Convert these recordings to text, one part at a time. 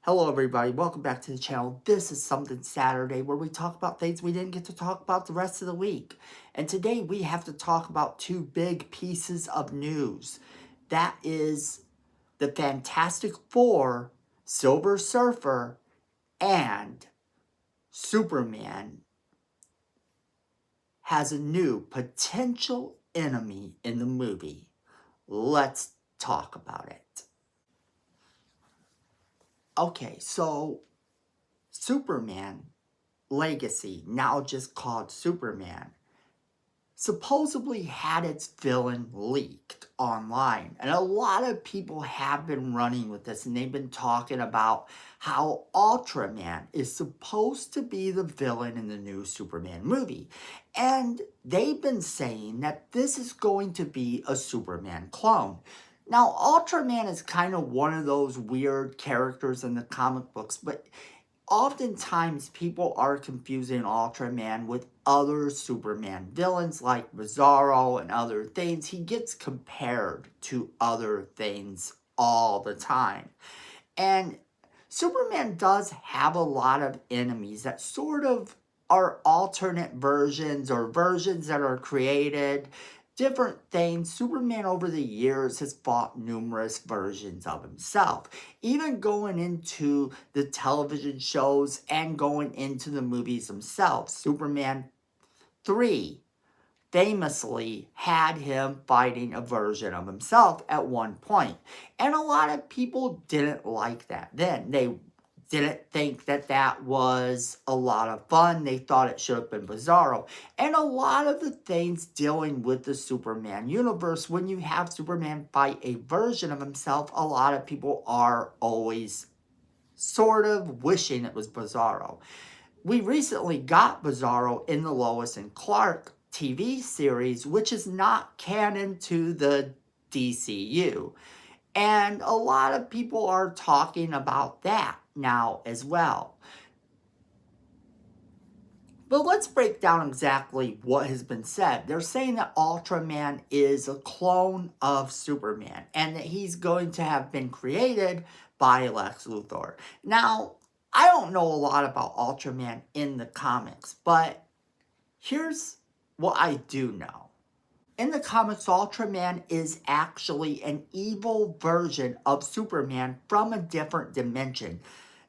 Hello everybody, welcome back to the channel. This is Something Saturday where we talk about things we didn't get to talk about the rest of the week. And today we have to talk about two big pieces of news. That is the Fantastic Four, Silver Surfer, and Superman has a new potential enemy in the movie. Let's talk about it. Okay, so Superman Legacy, now just called Superman, supposedly had its villain leaked online. And a lot of people have been running with this, and they've been talking about how Ultraman is supposed to be the villain in the new Superman movie. And they've been saying that this is going to be a Superman clone. Now, Ultraman is kind of one of those weird characters in the comic books, but oftentimes people are confusing Ultraman with other Superman villains like Bizarro and other things. He gets compared to other things all the time. And Superman does have a lot of enemies that sort of are alternate versions or versions that are created. Different things. Superman over the years has fought numerous versions of himself. Even going into the television shows and going into the movies themselves. Superman 3 famously had him fighting a version of himself at one point. And a lot of people didn't like that then. They didn't think that that was a lot of fun. They thought it should have been Bizarro. And a lot of the things dealing with the Superman universe, when you have Superman fight a version of himself, a lot of people are always sort of wishing it was Bizarro. We recently got Bizarro in the Lois and Clark TV series, which is not canon to the DCU. And a lot of people are talking about that now as well. But let's break down exactly what has been said. They're saying that Ultraman is a clone of Superman and that he's going to have been created by Lex Luthor. Now, I don't know a lot about Ultraman in the comics, but here's what I do know. In the comics, Ultraman is actually an evil version of Superman from a different dimension.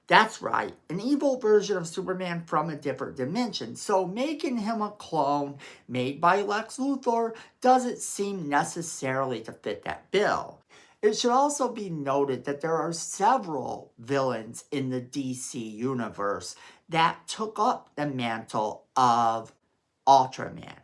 That's right, an evil version of Superman from a different dimension. So making him a clone made by Lex Luthor doesn't seem necessarily to fit that bill. It should also be noted that there are several villains in the DC universe that took up the mantle of Ultraman.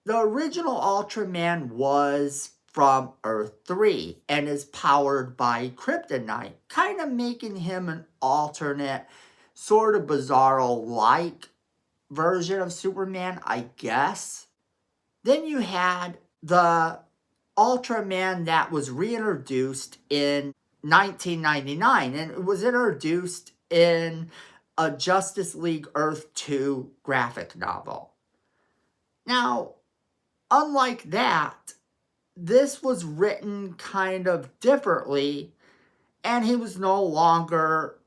The original Ultraman was from Earth 3 and is powered by kryptonite, kind of making him an alternate, sort of Bizarro-like version of Superman, I guess. Then you had the Ultraman that was reintroduced in 1999, and it was introduced in a Justice League Earth 2 graphic novel. Now, unlike that, this was written kind of differently, and he was no longer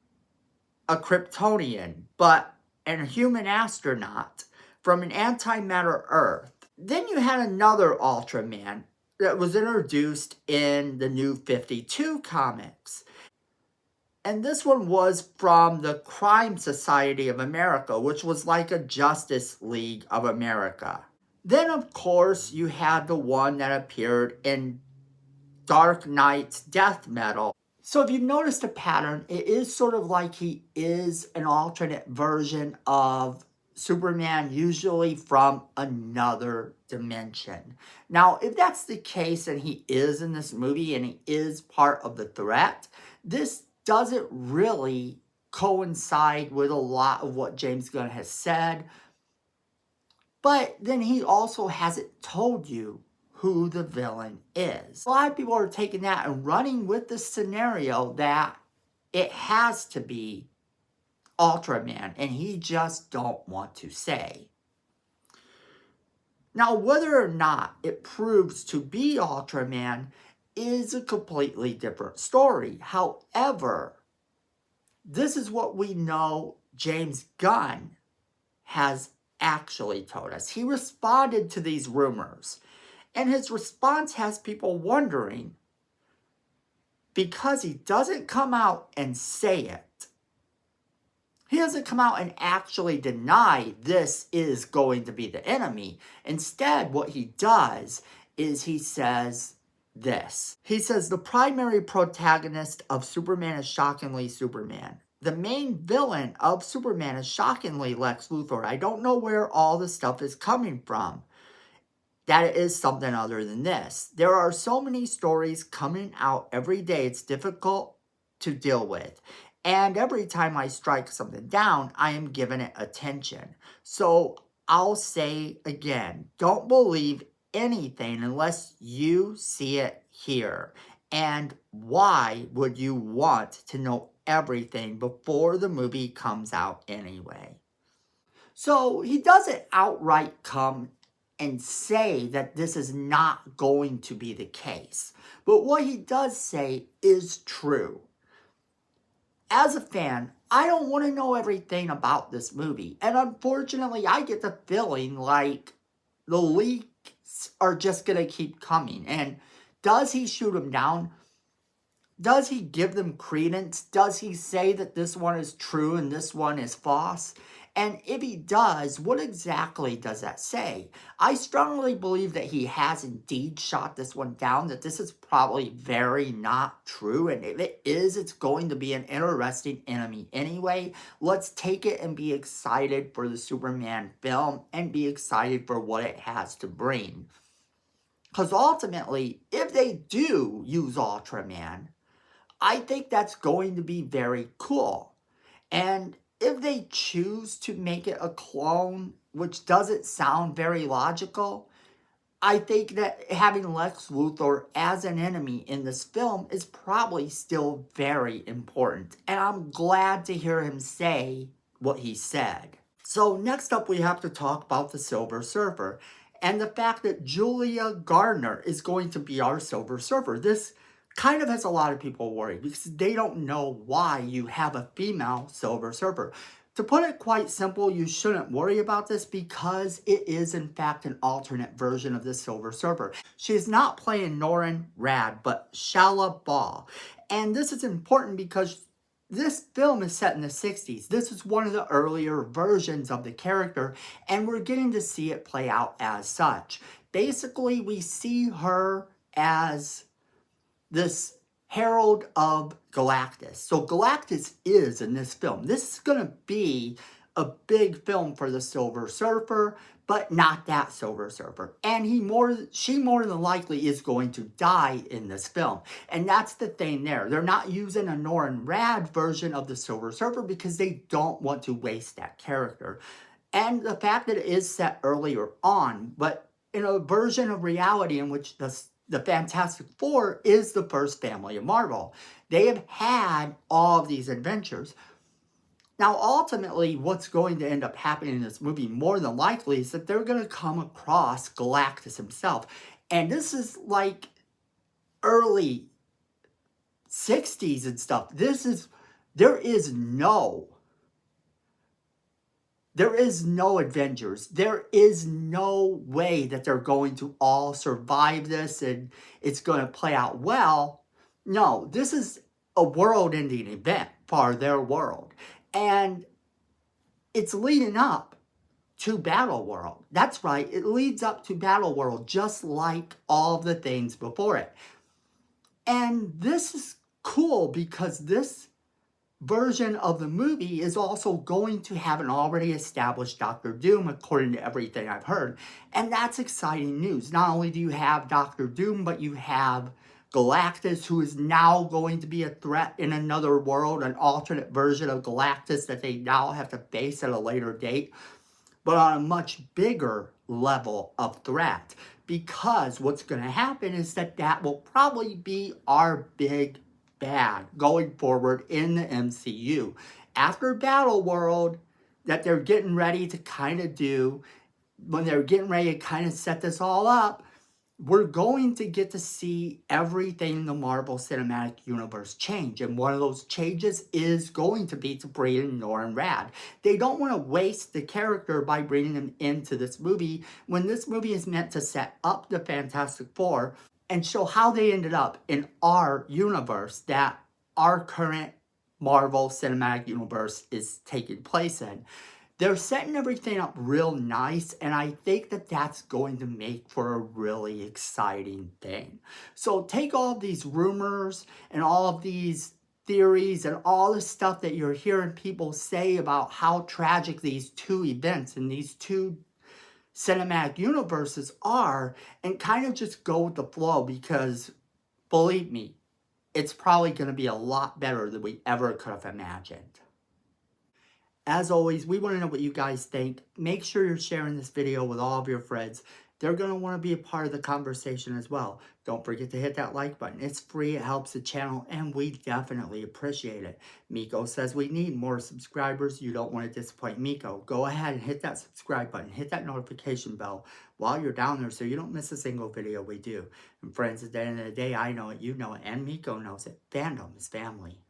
a Kryptonian, but a human astronaut from an antimatter Earth. Then you had another Ultraman that was introduced in the New 52 comics. And this one was from the Crime Society of America, which was like a Justice League of America. Then, of course, you had the one that appeared in Dark Knight's Death Metal. So if you've noticed a pattern, it is sort of like he is an alternate version of Superman, usually from another dimension. Now, if that's the case and he is in this movie and he is part of the threat, this doesn't really coincide with a lot of what James Gunn has said. But then he also hasn't told you who the villain is. A lot of people are taking that and running with the scenario that it has to be Ultraman, and he just don't want to say. Now, whether or not it proves to be Ultraman is a completely different story. However, This is what we know James Gunn has actually told us. He responded to these rumors, and his response has people wondering, because he doesn't come out and say it. He doesn't come out and actually deny this is going to be the enemy. Instead, what he does is he says this. He says, the primary protagonist of Superman is shockingly Superman. The main villain of Superman is shockingly Lex Luthor. I don't know where all the stuff is coming from. That it is something other than this. There are so many stories coming out every day, it's difficult to deal with. And every time I strike something down, I am giving it attention. So I'll say again, don't believe anything unless you see it here. And why would you want to know everything before the movie comes out anyway? So he doesn't outright come and say that this is not going to be the case. But what he does say is true. As a fan, I don't want to know everything about this movie. And unfortunately, I get the feeling like the leaks are just going to keep coming. And does he shoot them down? Does he give them credence? Does he say that this one is true and this one is false? And if he does, what exactly does that say? I strongly believe that he has indeed shot this one down, that this is probably very not true. And if it is, it's going to be an interesting enemy anyway. Let's take it and be excited for the Superman film and be excited for what it has to bring. Because ultimately, if they do use Ultraman, I think that's going to be very cool. And if they choose to make it a clone, which doesn't sound very logical, I think that having Lex Luthor as an enemy in this film is probably still very important. And I'm glad to hear him say what he said. So next up, we have to talk about the Silver Surfer and the fact that Julia Garner is going to be our Silver Surfer. This kind of has a lot of people worried because they don't know why you have a female Silver Surfer. To put it quite simple, you shouldn't worry about this because it is in fact an alternate version of the Silver Surfer. She is not playing Norrin Rad, but Shala Ball. And this is important because this film is set in the 60s. This is one of the earlier versions of the character, and we're getting to see it play out as such. Basically, we see her as this herald of Galactus. So Galactus is in this film. This is going to be a big film for the Silver Surfer, but not that Silver Surfer. And she more than likely is going to die in this film. And that's the thing there. They're not using a Norrin Rad version of the Silver Surfer because they don't want to waste that character. And the fact that it is set earlier on, but in a version of reality in which the Fantastic Four is the first family of Marvel. They have had all of these adventures. Now, ultimately, what's going to end up happening in this movie, more than likely, is that they're going to come across Galactus himself. And this is like early 60s and stuff. There is no Avengers. There is no way that they're going to all survive this and it's going to play out well. No, this is a world-ending event for their world. And it's leading up to Battle World. That's right, it leads up to Battle World, just like all the things before it. And this is cool because this version of the movie is also going to have an already established Doctor Doom, according to everything I've heard. And that's exciting news. Not only do you have Doctor Doom, but you have Galactus, who is now going to be a threat in another world, an alternate version of Galactus that they now have to face at a later date, but on a much bigger level of threat. Because what's going to happen is that will probably be our big bad going forward in the MCU. After Battle World, that they're getting ready to kind of do, when they're getting ready to kind of set this all up, we're going to get to see everything in the Marvel Cinematic Universe change. And one of those changes is going to be to bring in Norrin Rad. They don't want to waste the character by bringing him into this movie when this movie is meant to set up the Fantastic Four and show how they ended up in our universe that our current Marvel Cinematic Universe is taking place in. They're setting everything up real nice, and I think that that's going to make for a really exciting thing. So take all of these rumors and all of these theories and all the stuff that you're hearing people say about how tragic these two events and these two cinematic universes are, and kind of just go with the flow, because believe me, it's probably going to be a lot better than we ever could have imagined. As always, we want to know what you guys think. Make sure you're sharing this video with all of your friends. They're going to want to be a part of the conversation as well. Don't forget to hit that like button. It's free, it helps the channel, and we definitely appreciate it. Miko says we need more subscribers. You don't want to disappoint Miko. Go ahead and hit that subscribe button. Hit that notification bell while you're down there so you don't miss a single video we do. And friends, at the end of the day, I know it, you know it, and Miko knows it. Fandom is family.